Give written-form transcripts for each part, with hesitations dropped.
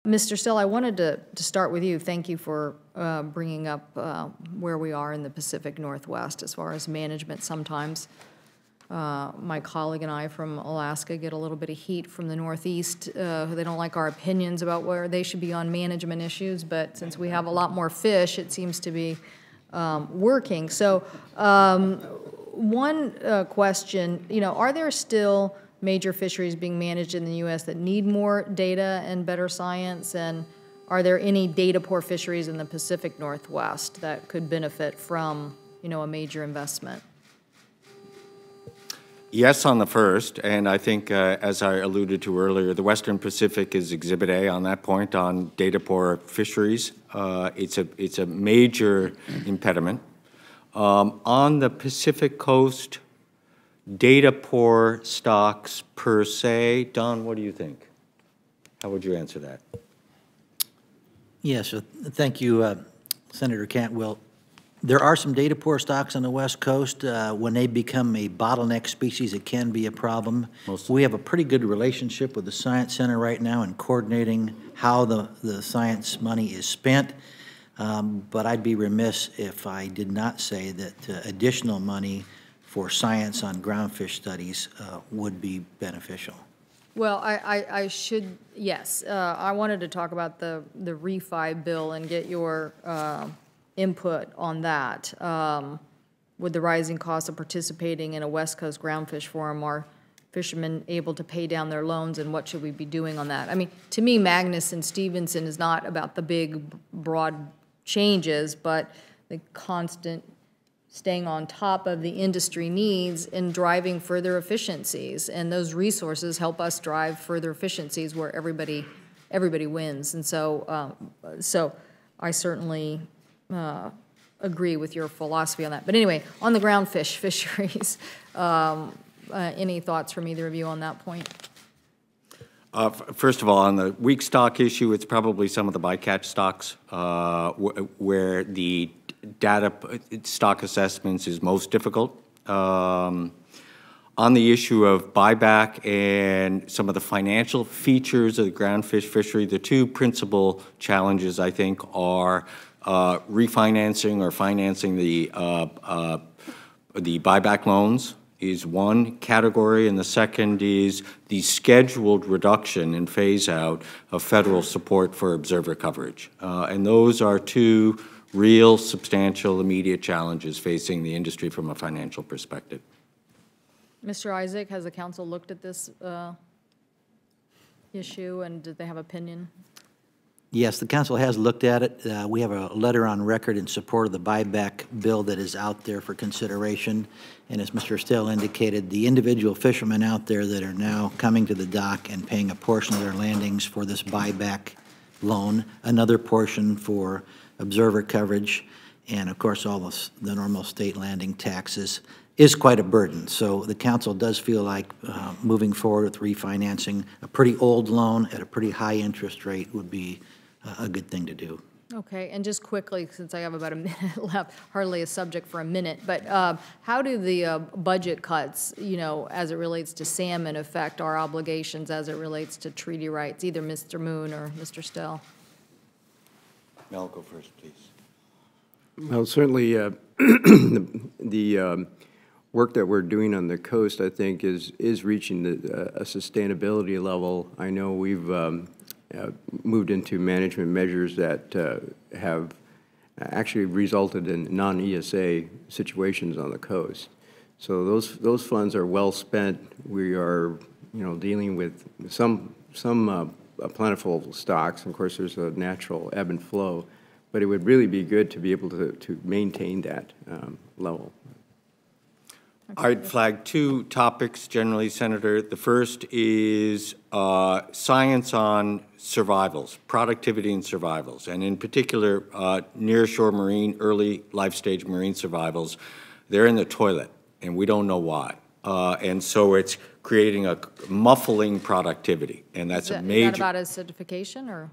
Mr. Still, I wanted to start with you. Thank you for bringing up where we are in the Pacific Northwest as far as management. Sometimes my colleague and I from Alaska get a little bit of heat from the Northeast. They don't like our opinions about where they should be on management issues, but since we have a lot more fish, it seems to be working. So one question, are there still major fisheries being managed in the U.S. that need more data and better science? And are there any data-poor fisheries in the Pacific Northwest that could benefit from, a major investment? Yes on the first, and I think, as I alluded to earlier, the Western Pacific is Exhibit A on that point on data-poor fisheries. It's a major impediment. On the Pacific Coast, data-poor stocks per se. Don, what do you think? How would you answer that? Yes, thank you, Senator Cantwell. There are some data-poor stocks on the West Coast. When they become a bottleneck species, it can be a problem. We have a pretty good relationship with the Science Center right now in coordinating how the science money is spent. But I'd be remiss if I did not say that additional money for science on groundfish studies would be beneficial. Well, I should, yes. I wanted to talk about the refi bill and get your input on that. With the rising cost of participating in a West Coast groundfish forum, are fishermen able to pay down their loans, and what should we be doing on that? I mean, to me, Magnus and Stevenson is not about the big, broad changes, but the constant staying on top of the industry needs and driving further efficiencies. And those resources help us drive further efficiencies where everybody wins. And so, so I certainly agree with your philosophy on that. But anyway, on the groundfish fisheries, any thoughts from either of you on that point? First of all, on the weak stock issue, it's probably some of the bycatch stocks where the data stock assessments is most difficult. On the issue of buyback and some of the financial features of the groundfish fishery, the two principal challenges, I think, are refinancing or financing the buyback loans is one category, and the second is the scheduled reduction and phase-out of federal support for observer coverage. And those are two real, substantial, immediate challenges facing the industry from a financial perspective. Mr. Isaac, has the council looked at this issue, and did they have opinion? Yes, the council has looked at it. We have a letter on record in support of the buyback bill that is out there for consideration. And as Mr. Still indicated, the individual fishermen out there that are now coming to the dock and paying a portion of their landings for this buyback loan, another portion for observer coverage, and of course all the normal state landing taxes, is quite a burden. So the council does feel like moving forward with refinancing a pretty old loan at a pretty high interest rate would be a good thing to do. Okay, and just quickly, since I have about a minute left, hardly a subject for a minute, but how do the budget cuts, as it relates to salmon, affect our obligations as it relates to treaty rights, either Mr. Moon or Mr. Stell? Mel, go first, please. Well, certainly the work that we're doing on the coast, I think, is reaching a sustainability level. I know we've moved into management measures that have actually resulted in non-ESA situations on the coast. So those funds are well spent. We are, dealing with some plentiful stocks. Of course, there's a natural ebb and flow, but it would really be good to be able to maintain that level. I'd flag two topics generally, Senator. The first is science on survivals, productivity and survivals, and in particular, nearshore marine, early life stage marine survivals. They're in the toilet, and we don't know why. And so it's creating a muffling productivity, and that's a major. Is that about acidification, or?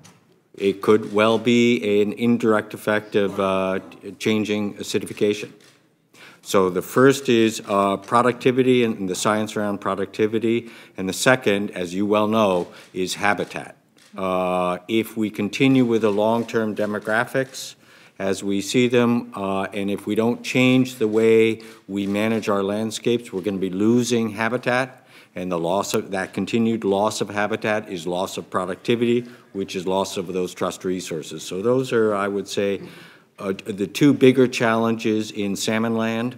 It could well be an indirect effect of changing acidification. So the first is productivity and the science around productivity, and the second, as you well know, is habitat. If we continue with the long-term demographics as we see them, and if we don't change the way we manage our landscapes, we're going to be losing habitat, and the loss of that continued loss of habitat is loss of productivity, which is loss of those trust resources. So those are, I would say, the two bigger challenges in salmon land.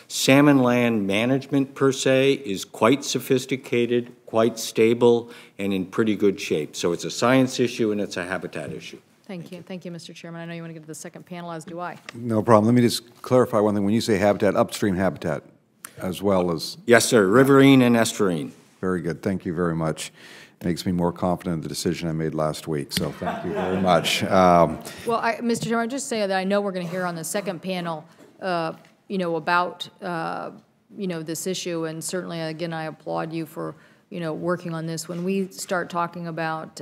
Salmon land management per se is quite sophisticated, quite stable, and in pretty good shape. So it's a science issue and it's a habitat issue. Thank you. Thank you, Mr. Chairman. I know you want to get to the second panel, as do I. No problem. Let me just clarify one thing. When you say habitat, upstream habitat as well as... Yes, sir. Riverine and estuarine. Very good. Thank you very much. Makes me more confident in the decision I made last week, so thank you very much. Well, Mr. Chairman, I'll just say that I know we're going to hear on the second panel, you know, about, you know, this issue, and certainly, again, I applaud you for, you know, working on this. When we start talking about,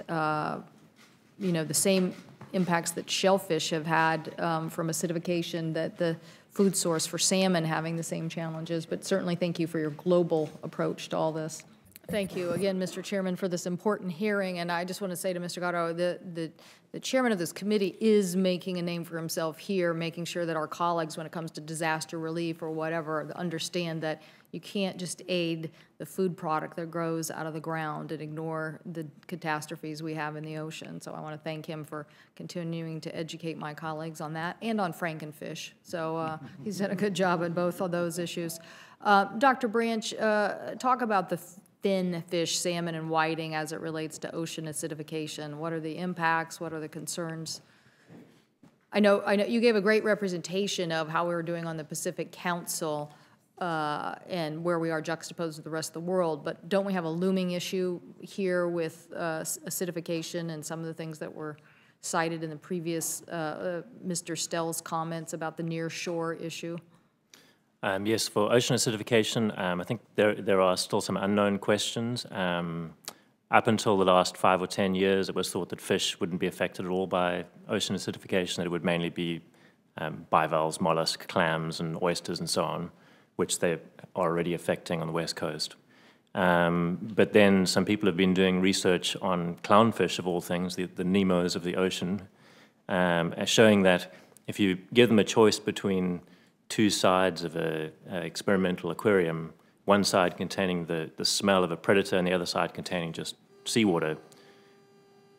you know, the same impacts that shellfish have had from acidification, that the food source for salmon having the same challenges, but certainly thank you for your global approach to all this. Thank you again, Mr. Chairman, for this important hearing. And I just want to say to Mr. Gatto, the chairman of this committee is making a name for himself here, making sure that our colleagues, when it comes to disaster relief or whatever, understand that you can't just aid the food product that grows out of the ground and ignore the catastrophes we have in the ocean. So I want to thank him for continuing to educate my colleagues on that and on frankenfish. So he's done a good job on both of those issues. Dr. Branch, talk about the thin fish, salmon and whiting, as it relates to ocean acidification. What are the impacts? What are the concerns? I know you gave a great representation of how we were doing on the Pacific Council and where we are juxtaposed with the rest of the world, but don't we have a looming issue here with acidification and some of the things that were cited in the previous Mr. Stell's comments about the near shore issue? Yes, for ocean acidification, I think there are still some unknown questions. Up until the last 5 or 10 years, it was thought that fish wouldn't be affected at all by ocean acidification, that it would mainly be bivalves, mollusks, clams, and oysters, and so on, which they are already affecting on the West Coast. But then some people have been doing research on clownfish, of all things, the Nemos of the ocean, showing that if you give them a choice between two sides of an experimental aquarium, one side containing the smell of a predator and the other side containing just seawater,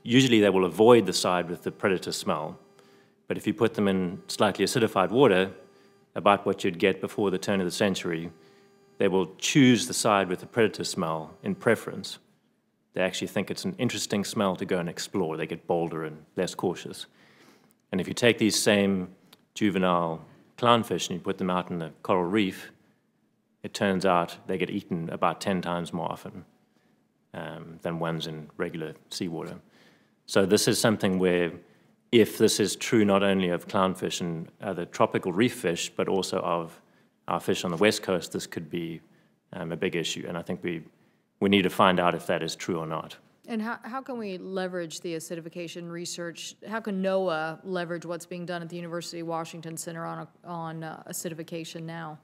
usually they will avoid the side with the predator smell. But if you put them in slightly acidified water, about what you'd get before the turn of the century, they will choose the side with the predator smell in preference. They actually think it's an interesting smell to go and explore. They get bolder and less cautious. And if you take these same juvenile clownfish and you put them out in the coral reef, it turns out they get eaten about 10 times more often than ones in regular seawater. So this is something where, if this is true not only of clownfish and other tropical reef fish, but also of our fish on the West Coast, this could be a big issue. And I think we need to find out if that is true or not. And how can we leverage the acidification research? How can NOAA leverage what's being done at the University of Washington Center on acidification now?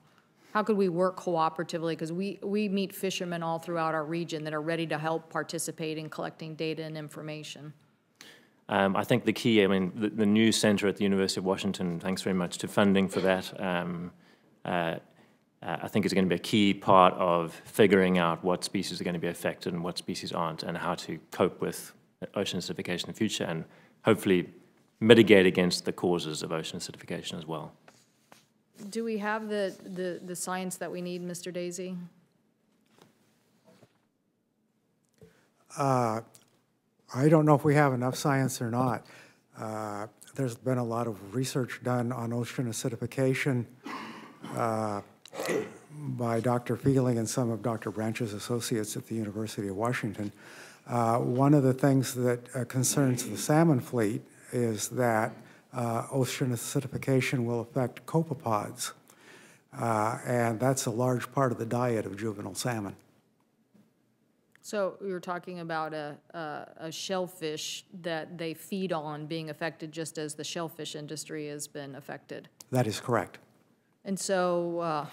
How could we work cooperatively? Because we meet fishermen all throughout our region that are ready to help participate in collecting data and information. I think the key, I mean, the new center at the University of Washington, thanks very much to funding for that, I think is going to be a key part of figuring out what species are going to be affected and what species aren't, and how to cope with ocean acidification in the future, and hopefully mitigate against the causes of ocean acidification as well. Do we have the science that we need, Mr. Daisy? I don't know if we have enough science or not. There's been a lot of research done on ocean acidification by Dr. Feeling and some of Dr. Branch's associates at the University of Washington. One of the things that concerns the salmon fleet is that ocean acidification will affect copepods, and that's a large part of the diet of juvenile salmon. So we were talking about a shellfish that they feed on being affected just as the shellfish industry has been affected. That is correct. And so,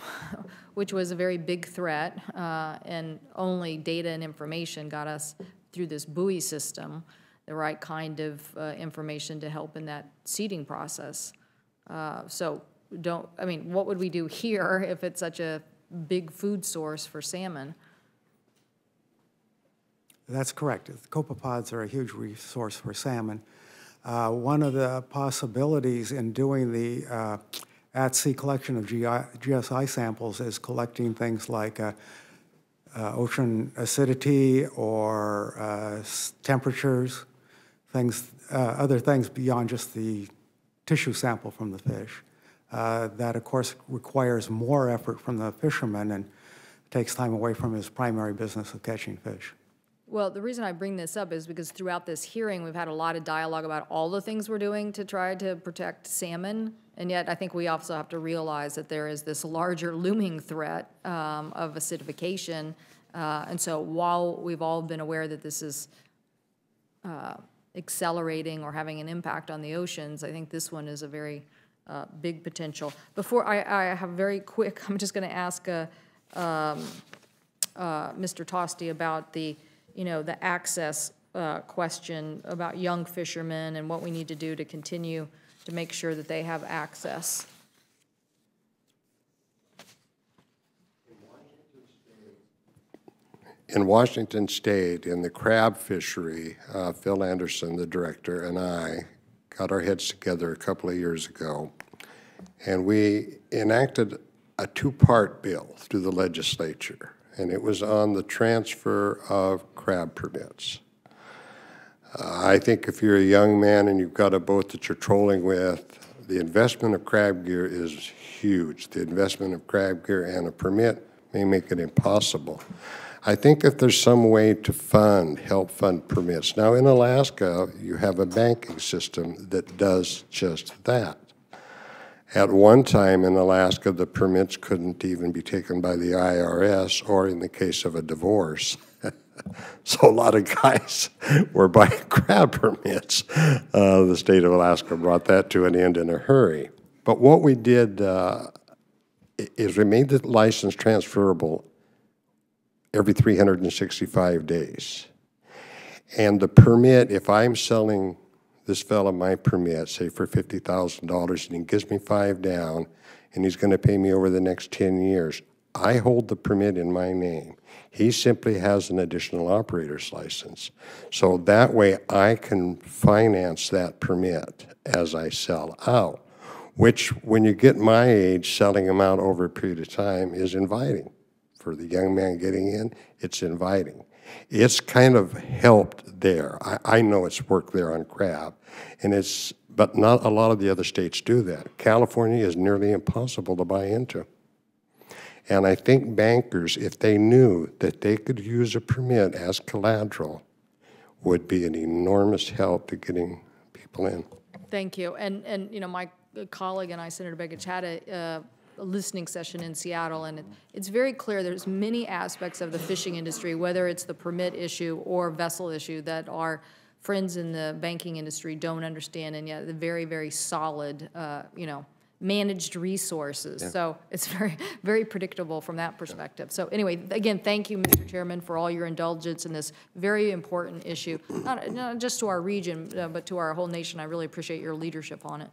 which was a very big threat, and only data and information got us through this buoy system, the right kind of information to help in that seeding process. So I mean, what would we do here if it's such a big food source for salmon? That's correct. Copepods are a huge resource for salmon. One of the possibilities in doing the at-sea collection of GSI samples is collecting things like ocean acidity or temperatures, other things beyond just the tissue sample from the fish. That, of course, requires more effort from the fisherman and takes time away from his primary business of catching fish. Well, the reason I bring this up is because throughout this hearing, we've had a lot of dialogue about all the things we're doing to try to protect salmon, and yet I think we also have to realize that there is this larger looming threat of acidification. And so while we've all been aware that this is accelerating or having an impact on the oceans, I think this one is a very big potential. Before I have very quick, I'm just going to ask Mr. Tosti about the access question about young fishermen and what we need to do to continue to make sure that they have access. In Washington State, in the crab fishery, Phil Anderson, the director, and I got our heads together a couple of years ago, and we enacted a two-part bill through the legislature, and it was on the transfer of crab permits. I think if you're a young man and you've got a boat that you're trolling with, the investment of crab gear is huge. The investment of crab gear and a permit may make it impossible. I think if there's some way to help fund permits. Now, in Alaska, you have a banking system that does just that. At one time in Alaska, the permits couldn't even be taken by the IRS or in the case of a divorce. So a lot of guys were buying crab permits. The state of Alaska brought that to an end in a hurry. But what we did is we made the license transferable every 365 days. And the permit, if I'm selling this fellow my permit, say for $50,000, and he gives me 5 down, and he's going to pay me over the next 10 years, I hold the permit in my name. He simply has an additional operator's license. So that way I can finance that permit as I sell out, which when you get my age, selling them out over a period of time is inviting. For the young man getting in, it's inviting. It's kind of helped there. I know it's worked there on crab, but not a lot of the other states do that. California is nearly impossible to buy into. And I think bankers, if they knew that they could use a permit as collateral, would be an enormous help to getting people in. Thank you. And my colleague and I, Senator Begich, had a listening session in Seattle, and it's very clear there's many aspects of the fishing industry, whether it's the permit issue or vessel issue, that our friends in the banking industry don't understand, and yet the very, very solid, managed resources. Yeah. So it's very, very predictable from that perspective. So anyway, again, thank you, Mr. Chairman, for all your indulgence in this very important issue, not just to our region, but to our whole nation. I really appreciate your leadership on it.